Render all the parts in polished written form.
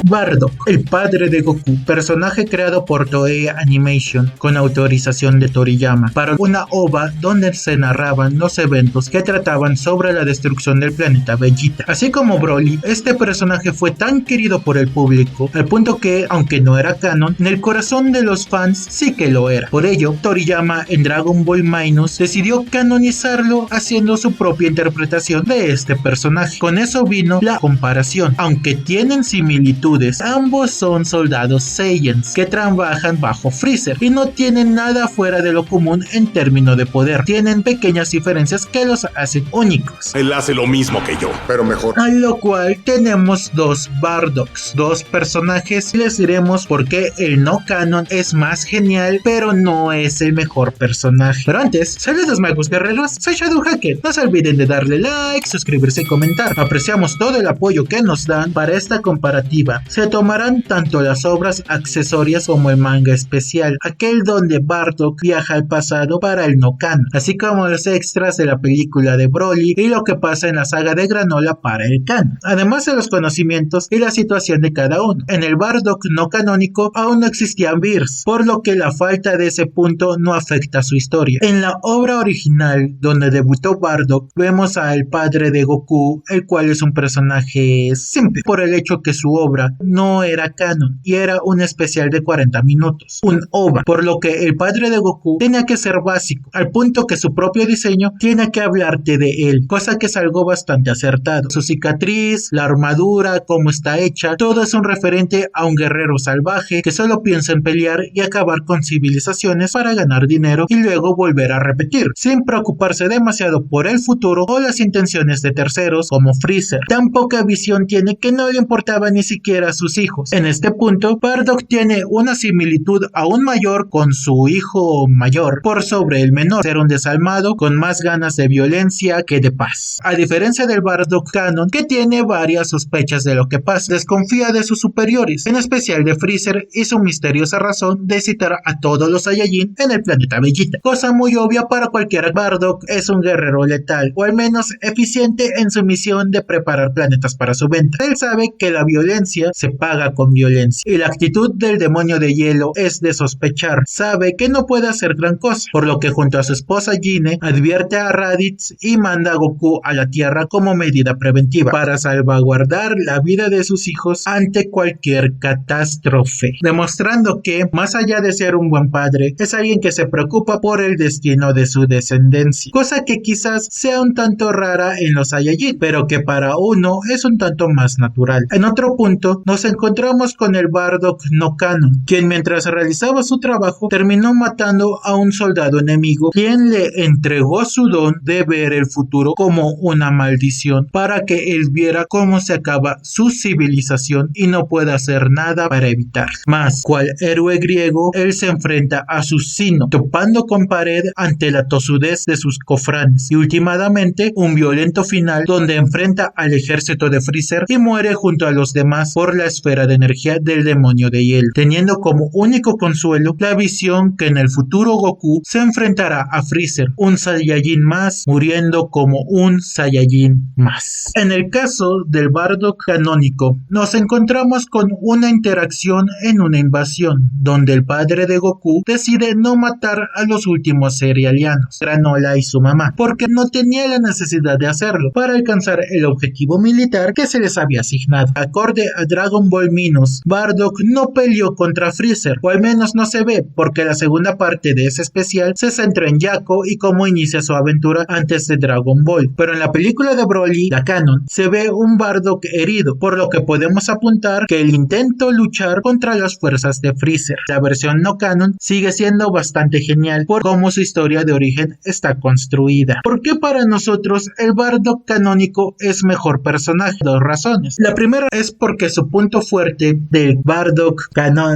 Bardock, el padre de Goku, personaje creado por Toei Animation con autorización de Toriyama para una OVA donde se narraban los eventos que trataban sobre la destrucción del planeta Vegeta. Así como Broly, este personaje fue tan querido por el público al punto que, aunque no era canon, en el corazón de los fans sí que lo era. Por ello, Toriyama en Dragon Ball Minus decidió canonizarlo haciendo su propia interpretación de este personaje. Con eso vino la comparación. Aunque tienen similitudes, ambos son soldados Saiyans que trabajan bajo Freezer y no tienen nada fuera de lo común en términos de poder. Tienen pequeñas diferencias que los hacen únicos. Él hace lo mismo que yo, pero mejor. A lo cual tenemos dos Bardocks, dos personajes, y les diremos por qué el no canon es más genial, pero no es el mejor personaje. Pero antes, saludos magos guerreros, soy Shadow Hacker. No se olviden de darle like, suscribirse y comentar. Apreciamos todo el apoyo que nos dan para esta comparativa. Se tomarán tanto las obras accesorias como el manga especial, aquel donde Bardock viaja al pasado para el no canon, así como los extras de la película de Broly y lo que pasa en la saga de Granola para el canon, además de los conocimientos y la situación de cada uno. En el Bardock no canónico aún no existían Beers, por lo que la falta de ese punto no afecta su historia. En la obra original, donde debutó Bardock, vemos al padre de Goku, el cual es un personaje simple, por el hecho que su obra no era canon y era un especial de 40 minutos, un OVA, por lo que el padre de Goku tenía que ser básico, al punto que su propio diseño tiene que hablarte de él, cosa que es algo bastante acertado. Su cicatriz, la armadura, cómo está hecha, todo es un referente a un guerrero salvaje que solo piensa en pelear y acabar con civilizaciones para ganar dinero y luego volver a repetir, sin preocuparse demasiado por el futuro o las intenciones de terceros como Freezer. Tan poca visión tiene que no le importaba ni siquiera a sus hijos. En este punto, Bardock tiene una similitud aún mayor con su hijo mayor por sobre el menor, ser un desalmado con más ganas de violencia que de paz. A diferencia del Bardock canon, que tiene varias sospechas de lo que pasa, desconfía de sus superiores, en especial de Freezer y su misteriosa razón de citar a todos los Saiyajin en el planeta Vegeta, cosa muy obvia para cualquiera. Bardock es un guerrero letal, o al menos eficiente en su misión de preparar planetas para su venta. Él sabe que la violencia se paga con violencia, y la actitud del demonio de hielo es de sospechar. Sabe que no puede hacer gran cosa, por lo que junto a su esposa Gine advierte a Raditz y manda a Goku a la Tierra como medida preventiva para salvaguardar la vida de sus hijos ante cualquier catástrofe, demostrando que, más allá de ser un buen padre, es alguien que se preocupa por el destino de su descendencia, cosa que quizás sea un tanto rara en los Saiyajin, pero que para uno es un tanto más natural. En otro punto, nos encontramos con el Bardock no canon, quien mientras realizaba su trabajo terminó matando a un soldado enemigo, quien le entregó su don de ver el futuro como una maldición para que él viera cómo se acaba su civilización y no pueda hacer nada para evitarlo. Más, cual héroe griego, él se enfrenta a su sino, topando con pared ante la tosudez de sus cofranes, y últimamente un violento final donde enfrenta al ejército de Freezer y muere junto a los demás por la esfera de energía del demonio de hielo, teniendo como único consuelo la visión que en el futuro Goku se enfrentará a Freezer, un Saiyajin más, muriendo como un Saiyajin más. En el caso del Bardock canónico, nos encontramos con una interacción en una invasión, donde el padre de Goku decide no matar a los últimos serialianos, Granola y su mamá, porque no tenía la necesidad de hacerlo para alcanzar el objetivo militar que se les había asignado. Acorde a Dragon Ball Minus, Bardock no peleó contra Freezer, o al menos no se ve, porque la segunda parte de ese especial se centra en Jaco y cómo inicia su aventura antes de Dragon Ball, pero en la película de Broly, la canon, se ve un Bardock herido, por lo que podemos apuntar que el intento luchar contra las fuerzas de Freezer. La versión no canon sigue siendo bastante genial por cómo su historia de origen está construida. ¿Por qué para nosotros el Bardock canónico es mejor personaje? Dos razones. La primera es porque su punto fuerte del Bardock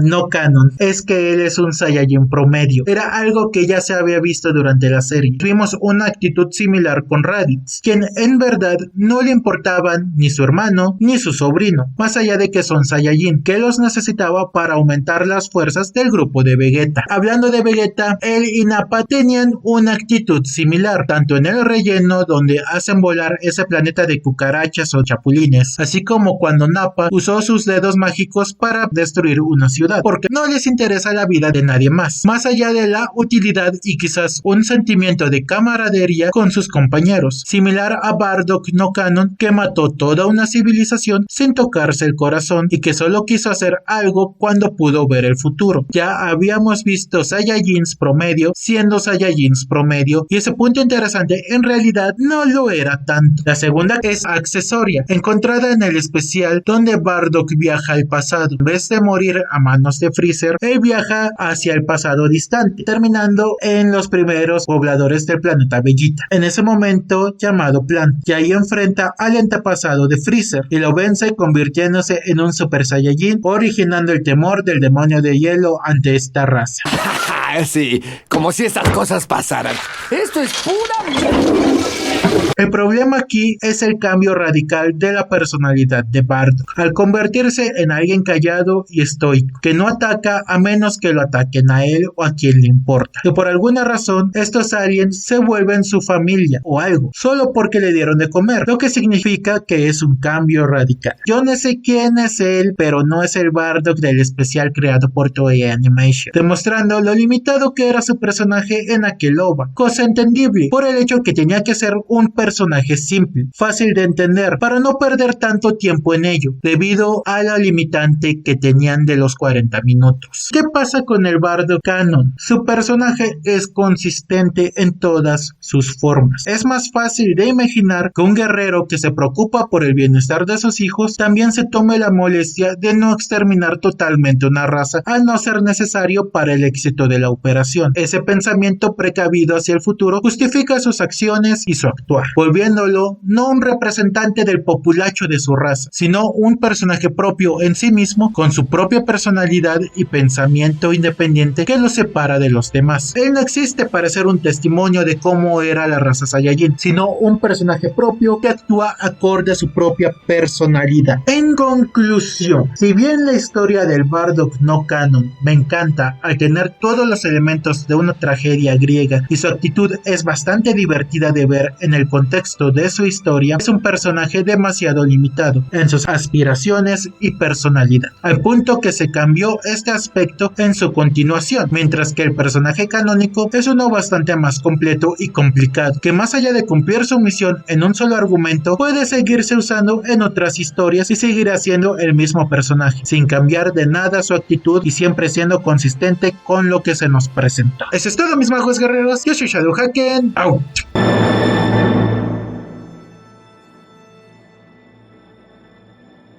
no canon es que él es un Saiyajin promedio. Era algo que ya se había visto durante la serie. Tuvimos una actitud similar con Raditz, quien en verdad no le importaban ni su hermano ni su sobrino, más allá de que son Saiyajin, que los necesitaba para aumentar las fuerzas del grupo de Vegeta. Hablando de Vegeta, él y Nappa tenían una actitud similar, tanto en el relleno donde hacen volar ese planeta de cucarachas o chapulines, así como cuando Nappa usó sus dedos mágicos para destruir una ciudad, porque no les interesa la vida de nadie más allá de la utilidad y quizás un sentimiento de camaradería con sus compañeros, similar a Bardock no Canon, que mató toda una civilización sin tocarse el corazón y que solo quiso hacer algo cuando pudo ver el futuro. Ya habíamos visto Saiyajins promedio siendo Saiyajins promedio, y ese punto interesante en realidad no lo era tanto. La segunda es accesoria, encontrada en el especial donde Bardock viaja al pasado. En vez de morir a manos de Freezer, él viaja hacia el pasado distante, terminando en los primeros pobladores del planeta Vegeta, en ese momento llamado Plan, y ahí enfrenta al antepasado de Freezer y lo vence convirtiéndose en un Super Saiyajin, originando el temor del demonio de hielo ante esta raza. Sí, como si estas cosas pasaran. Esto es pura mierda. El problema aquí es el cambio radical de la personalidad de Bardock, al convertirse en alguien callado y estoico, que no ataca a menos que lo ataquen a él o a quien le importa, que por alguna razón estos aliens se vuelven su familia o algo, solo porque le dieron de comer, lo que significa que es un cambio radical. Yo no sé quién es él, pero no es el Bardock del especial creado por Toei Animation, demostrando lo limitado que era su personaje en aquel OVA, cosa entendible por el hecho que tenía que ser un personaje simple, fácil de entender, para no perder tanto tiempo en ello, debido a la limitante que tenían de los 40 minutos. ¿Qué pasa con el Bardock Canon? Su personaje es consistente en todas sus formas. Es más fácil de imaginar que un guerrero que se preocupa por el bienestar de sus hijos también se tome la molestia de no exterminar totalmente una raza, al no ser necesario para el éxito de la operación. Ese pensamiento precavido hacia el futuro justifica sus acciones y su actuar, volviéndolo no un representante del populacho de su raza, sino un personaje propio en sí mismo, con su propia personalidad y pensamiento independiente que lo separa de los demás. Él no existe para ser un testimonio de cómo era la raza Saiyajin, sino un personaje propio que actúa acorde a su propia personalidad. En conclusión, si bien la historia del Bardock no Canon me encanta al tener todos los elementos de una tragedia griega y su actitud es bastante divertida de ver en el contexto de su historia, es un personaje demasiado limitado en sus aspiraciones y personalidad, al punto que se cambió este aspecto en su continuación, mientras que el personaje canónico es uno bastante más completo y complicado, que más allá de cumplir su misión en un solo argumento, puede seguirse usando en otras historias y seguirá siendo el mismo personaje, sin cambiar de nada su actitud y siempre siendo consistente con lo que se nos presentó. Eso es todo, mis magos guerreros. Yo soy Shadow Haken. Out.